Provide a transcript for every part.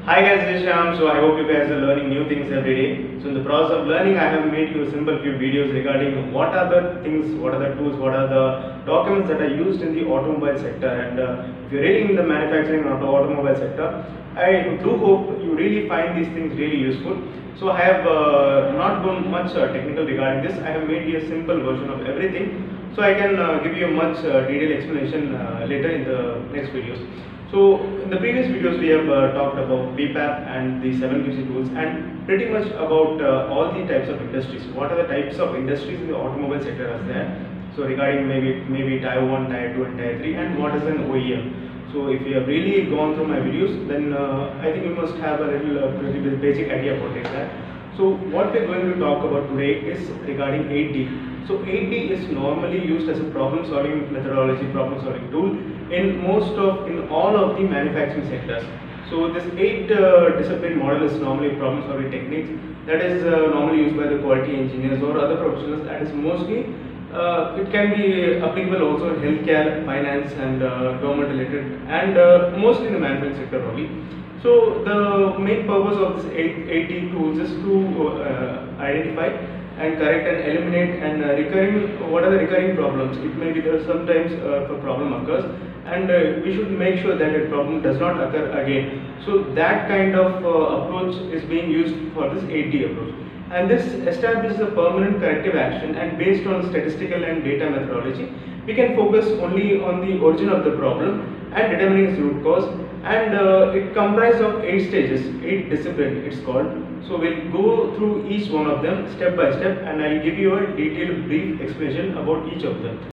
Hi guys, this is Shyam. So I hope you guys are learning new things every day. So in the process of learning, I have made you a simple few videos regarding what are the things, what are the tools, what are the documents that are used in the automobile sector. And if you're really in the manufacturing or the automobile sector, I do hope you really find these things really useful. So I have not gone much technical regarding this. I have made you a simple version of everything. So I can give you a much detailed explanation later in the next videos. So in the previous videos we have talked about BPAP and the 7QC tools and pretty much about all the types of industries. What are the types of industries in the automobile sector as there? So regarding maybe Tier 1, Tier 2 and Tier 3 and what is an OEM. So if you have really gone through my videos, then I think you must have a little pretty basic idea about it. So what we are going to talk about today is regarding 8D. So 8D is normally used as a problem solving methodology, problem solving tool in all of the manufacturing sectors. So this 8 discipline model is normally problem solving techniques that is normally used by the quality engineers or other professionals, that is mostly it can be applicable also in healthcare, finance and government related and mostly in the manufacturing sector only. So the main purpose of this 8D tools is to identify and correct and eliminate and what are the recurring problems. It may be there sometimes if a problem occurs and we should make sure that a problem does not occur again. So that kind of approach is being used for this 8D approach. And this establishes a permanent corrective action, and based on statistical and data methodology, we can focus only on the origin of the problem and determining its root cause. And it comprises of 8 stages, 8 disciplines it's called. So we'll go through each one of them step by step and I'll give you a detailed brief explanation about each of them.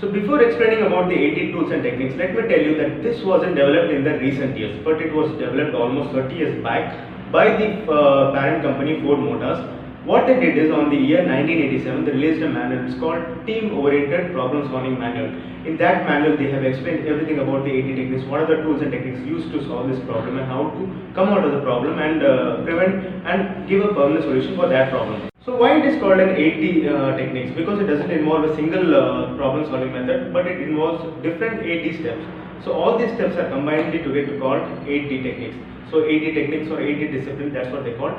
So before explaining about the 8D tools and techniques, let me tell you that this wasn't developed in the recent years, but it was developed almost 30 years back by the parent company Ford Motors. What they did is, on the year 1987, they released a manual. It's called Team Oriented Problem Solving Manual. In that manual, they have explained everything about the 8D techniques, what are the tools and techniques used to solve this problem and how to come out of the problem and prevent and give a permanent solution for that problem. So why it is called an 8D techniques? Because it doesn't involve a single problem solving method, but it involves different 8D steps. So all these steps are combined together called 8D techniques. So 8D techniques or 8D discipline, that's what they call.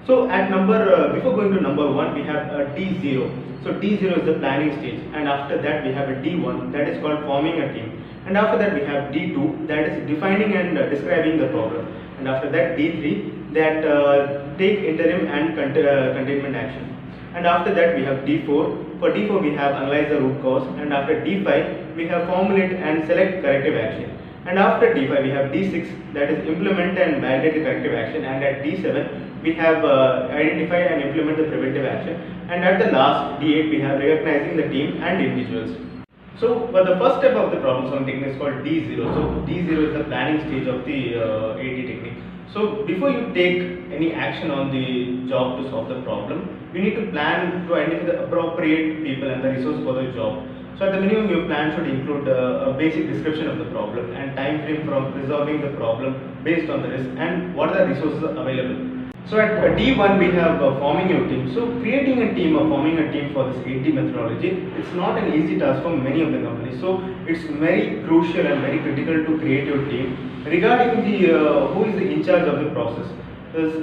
So at before going to number 1, we have a D0. So D0 is the planning stage, and after that we have a D1, that is called forming a team. And after that we have D2, that is defining and describing the problem. And after that D3, that take interim and containment action. And after that we have D4. For D4 we have analyze the root cause, and after D5 we have formulate and select corrective action. And after D5 we have D6, that is implement and validate the corrective action, and at D7 we have identify and implement the preventive action, and at the last D8 we have recognizing the team and individuals. So the first step of the problem solving technique is called D0. So D0 is the planning stage of the 8D technique. So before you take any action on the job to solve the problem, you need to plan to identify the appropriate people and the resource for the job. So at the minimum, your plan should include a basic description of the problem and time frame from resolving the problem based on the risk and what are the resources available. So at D1 we have forming your team. So creating a team or forming a team for this 8D methodology, it's not an easy task for many of the companies. So it's very crucial and very critical to create your team. Regarding the who is in charge of the process.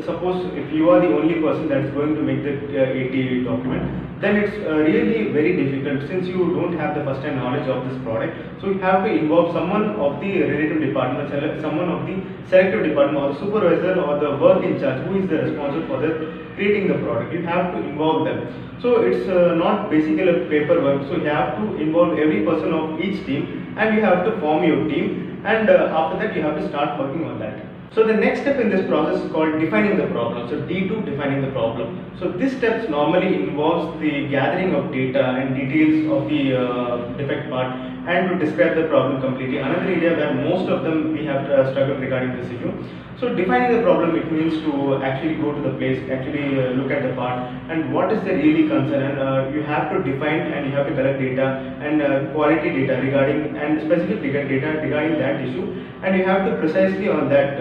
Suppose if you are the only person that is going to make the 8D document, then it's really very difficult since you don't have the first hand knowledge of this product. So you have to involve someone of the relative department, someone of the selective department or the supervisor or the work in charge who is the responsible for creating the product. You have to involve them. So it's not basically a paperwork. So you have to involve every person of each team and you have to form your team, and after that you have to start working on that. So the next step in this process is called defining the problem. So D2, defining the problem. So this step normally involves the gathering of data and details of the defect part and to describe the problem completely. Another area where most of them we have struggled regarding this issue. So defining the problem, it means to actually go to the place, actually look at the part and what is the really concern, and you have to define and you have to collect data and quality data regarding and specific data regarding that issue, and you have to precisely on that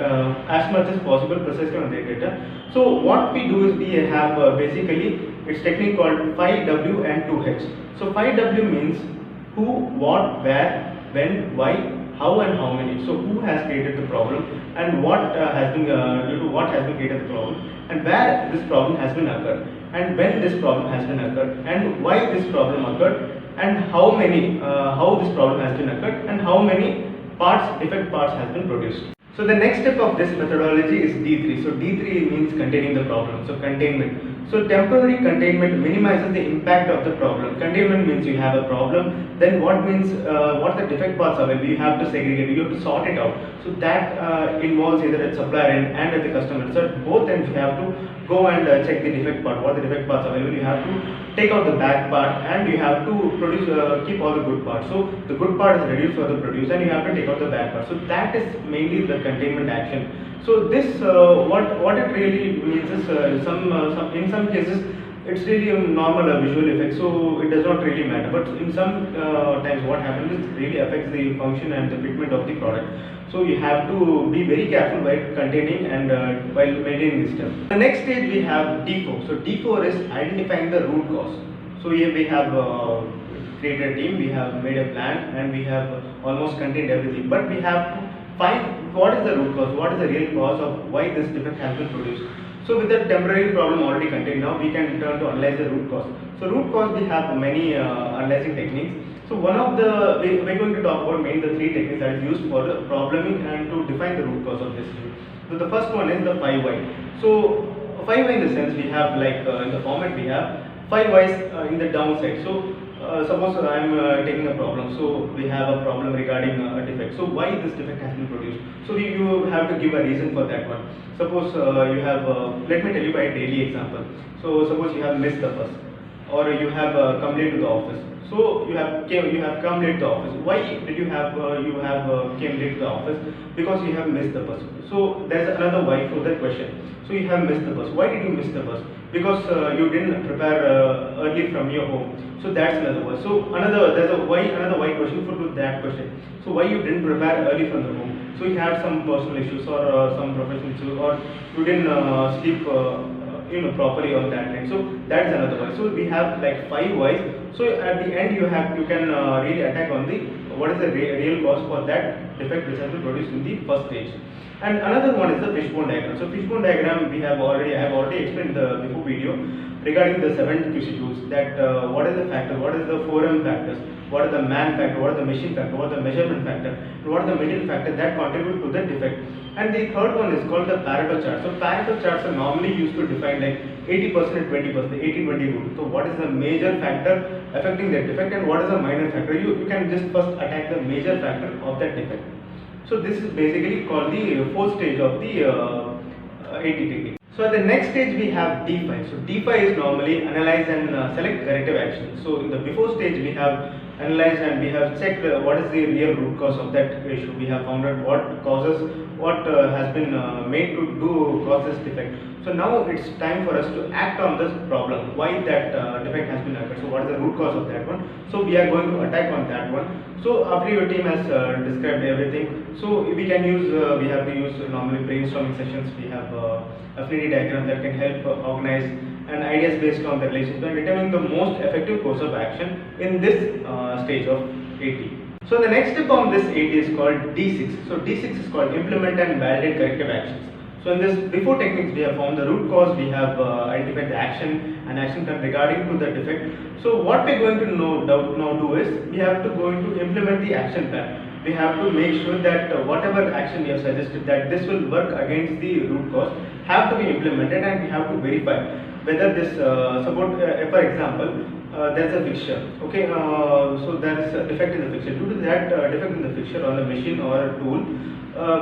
as much as possible precisely on that data. So what we do is we have basically It's technique called 5W and 2H. So 5W means who, what, where, when, why, how and how many. So who has created the problem, and what has been due to what has been created the problem, and where this problem has been occurred, and when this problem has been occurred, and why this problem occurred, and how this problem has been occurred, and how many defect parts has been produced. So the next step of this methodology is D3. So D3 means containing the problem. So containment. So temporary containment minimizes the impact of the problem. Containment means you have a problem, then what the defect parts are available, you have to segregate, you have to sort it out. So that involves either at supplier end and at the customer. So at both ends you have to go and check the defect part, what the defect parts are available. You have to take out the bad part, and you have to produce keep all the good parts. So the good part is reduced for the produce, and you have to take out the bad part. So that is mainly the containment action. So this what it really means is in some cases it's really a normal visual effect, so it does not really matter. But in some times what happens is it really affects the function and the fitment of the product. So you have to be very careful while containing and while maintaining this step. The next stage we have D4. So D4 is identifying the root cause. So here we have created a team, we have made a plan, and we have almost contained everything. But we have to find what is the root cause, what is the real cause of why this defect has been produced. So with the temporary problem already contained, now we can turn to analyze the root cause. So root cause, we have many analyzing techniques. So one of the, we're going to talk about mainly the three techniques that is used for the probleming and to define the root cause of this issue. So the first one is the 5 why. So 5 why in the sense we have like in the format we have 5 whys in the downside. So suppose I am taking a problem, so we have a problem regarding a defect. So why this defect has been produced? So you have to give a reason for that one. Suppose you have, let me tell you by a daily example. So suppose you have missed the bus, or you have come late to the office. So you have come late to the office. Why did you have came late to the office? Because you have missed the bus. So there is another why for that question. So you have missed the bus. Why did you miss the bus? Because you didn't prepare early from your home. So that's another why. So another why question for that question. So why you didn't prepare early from the home? So you had some personal issues or some professional issues, or you didn't sleep properly on that night. So that's another why. So we have like 5 whys. So at the end you can really attack on the what is the real cause for that defect which has been produced in the first stage. And another one is the fishbone diagram. So fishbone diagram I have already explained in the before video regarding the 7 QC tools, that what is the factor, what is the 4M factors, what is the man factor, what is the machine factor, what is the measurement factor, and what is the middle factor that contribute to the defect. And the third one is called the Pareto chart. So Pareto charts are normally used to define like 80% and 20%, the 80-20 rule. So what is the major factor affecting that defect, and what is the minor factor? You can just first attack the major factor of that defect. So this is basically called the fourth stage of the 80 technique. So at the next stage we have D5. So D5 is normally analyze and select corrective action. So in the before stage we have analyzed and we have checked what is the real root cause of that issue. We have found out what has been made to cause this defect. So now it's time for us to act on this problem, why that defect has been occurred. So what is the root cause of that one? So we are going to attack on that one. So after your team has described everything, so we can use we have to use normally brainstorming sessions. We have affinity diagram that can help organize and ideas based on the relationship and determining the most effective course of action in this stage of 80. So the next step on this 80 is called D6. So D6 is called implement and validate corrective actions. So in this before techniques we have found the root cause, we have identified the action and action plan regarding to the defect. So what we are going to now do is we have to implement the action plan. We have to make sure that whatever action we have suggested that this will work against the root cause have to be implemented, and we have to verify whether this support for example there is a fixture, okay, so there is a defect in the fixture. Due to that defect in the fixture or the machine or a tool,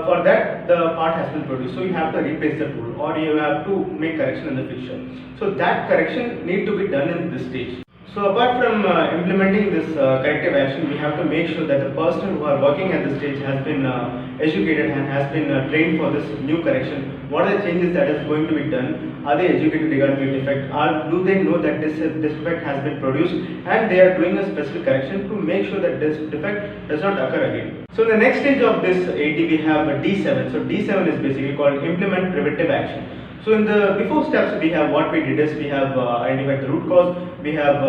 for that the part has been produced, so you have to replace the tool or you have to make correction in the fixture. So that correction need to be done in this stage. So apart from implementing this corrective action, we have to make sure that the person who are working at this stage has been educated and has been trained for this new correction. What are the changes that is going to be done? Are they educated regarding the defect? Or do they know that this defect has been produced and they are doing a specific correction to make sure that this defect does not occur again? So the next stage of this 80 we have D7. So D7 is basically called implement preventive action. So in the before steps, we have what we did is we have identified the root cause, we have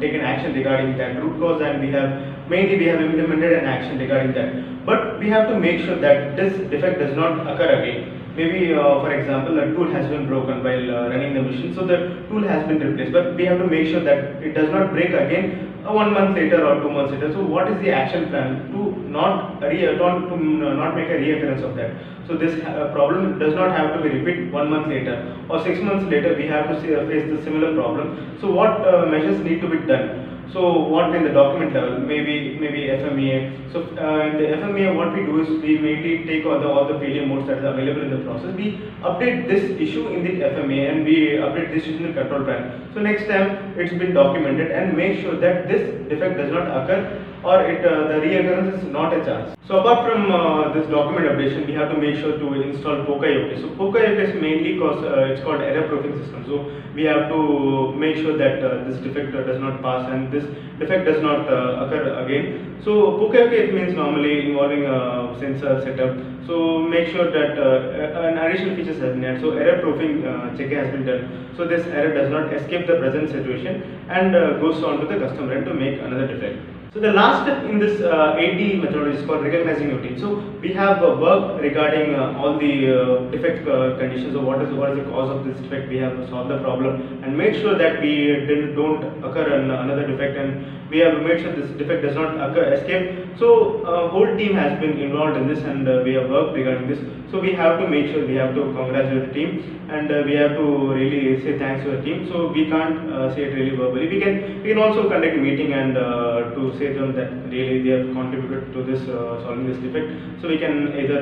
taken action regarding that root cause, and we have implemented an action regarding that. But we have to make sure that this defect does not occur again. Maybe for example, a tool has been broken while running the machine, so the tool has been replaced, but we have to make sure that it does not break again 1 month later or 2 months later. So what is the action plan to not make a reoccurrence of that? So this problem does not have to be repeat 1 month later or 6 months later. We have to face the similar problem. So what measures need to be done? So what in the document level, maybe FMEA. So in the FMEA, what we do is we mainly take all the failure modes that are available in the process. We update this issue in the FMEA and we update this issue in the control plan. So next time it's been documented and make sure that this defect does not occur, or the reoccurrence is not a chance. So apart from this document updation, we have to make sure to install Poka-Yoke. So Poka-Yoke is mainly because it's called error-proofing system. So we have to make sure that this defect does not pass and this defect does not occur again. So Poka-Yoke means normally involving a sensor setup. So make sure that an additional features has been added. So error-proofing check has been done. So this error does not escape the present situation and goes on to the customer end to make another defect. So the last step in this 8D methodology is called recognizing your team. So we have work regarding all the defect conditions. So what is the cause of this defect? We have to solve the problem and make sure that we don't occur another defect, and we have to make sure this defect does not escape. So whole team has been involved in this, and we have worked regarding this. So we have to make sure we have to congratulate the team, and we have to really say thanks to the team. So we can't say it really verbally. We can also conduct a meeting and to say to them that really they have contributed to this solving this defect. So we can either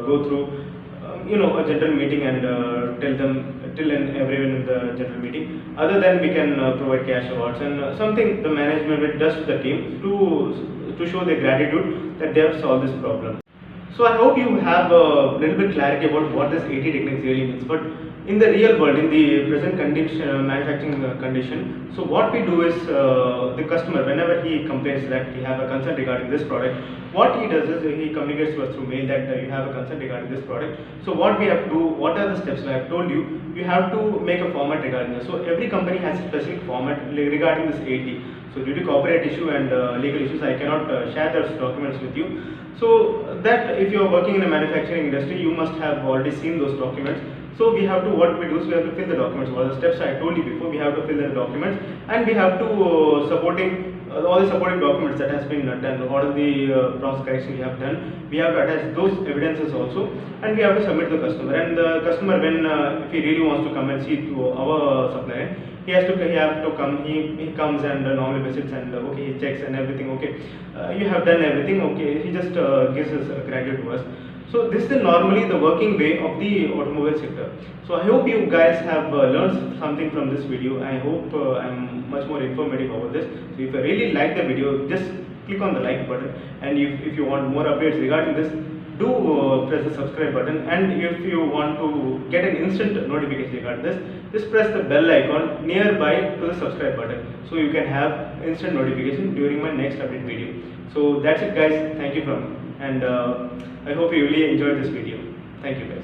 go through a general meeting and tell everyone in the general meeting. Other than we can provide cash awards and something the management does to the team to show their gratitude that they have solved this problem. So I hope you have a little bit clarity about what this 80 techniques really means. But in the real world, in the present condition, manufacturing condition, so what we do is the customer, whenever he complains that he have a concern regarding this product, what he does is he communicates to us through mail that you have a concern regarding this product. So what we have to do, what are the steps? Like I have told you, you have to make a format regarding this. So every company has a specific format regarding this 80. So due to copyright issue and legal issues, I cannot share those documents with you. So that if you are working in the manufacturing industry, you must have already seen those documents. So we have to, what we do is we have to fill the documents. All the steps I told you before, we have to fill the documents, and we have to all the supporting documents that has been done, all the process correction we have done. We have to attach those evidences also, and we have to submit to the customer. And the customer, when if he really wants to come and see to our supplier, he have to come. He comes and normally visits and okay, he checks and everything. Okay, you have done everything. Okay, he just gives his gratitude to us. So this is normally the working way of the automobile sector. So I hope you guys have learned something from this video. I hope I'm much more informative about this. So if you really like the video, just click on the like button, and if you want more updates regarding this, do press the subscribe button, and if you want to get an instant notification regarding this, just press the bell icon nearby to the subscribe button, so you can have instant notification during my next update video. So that's it guys, thank you and I hope you really enjoyed this video. Thank you guys.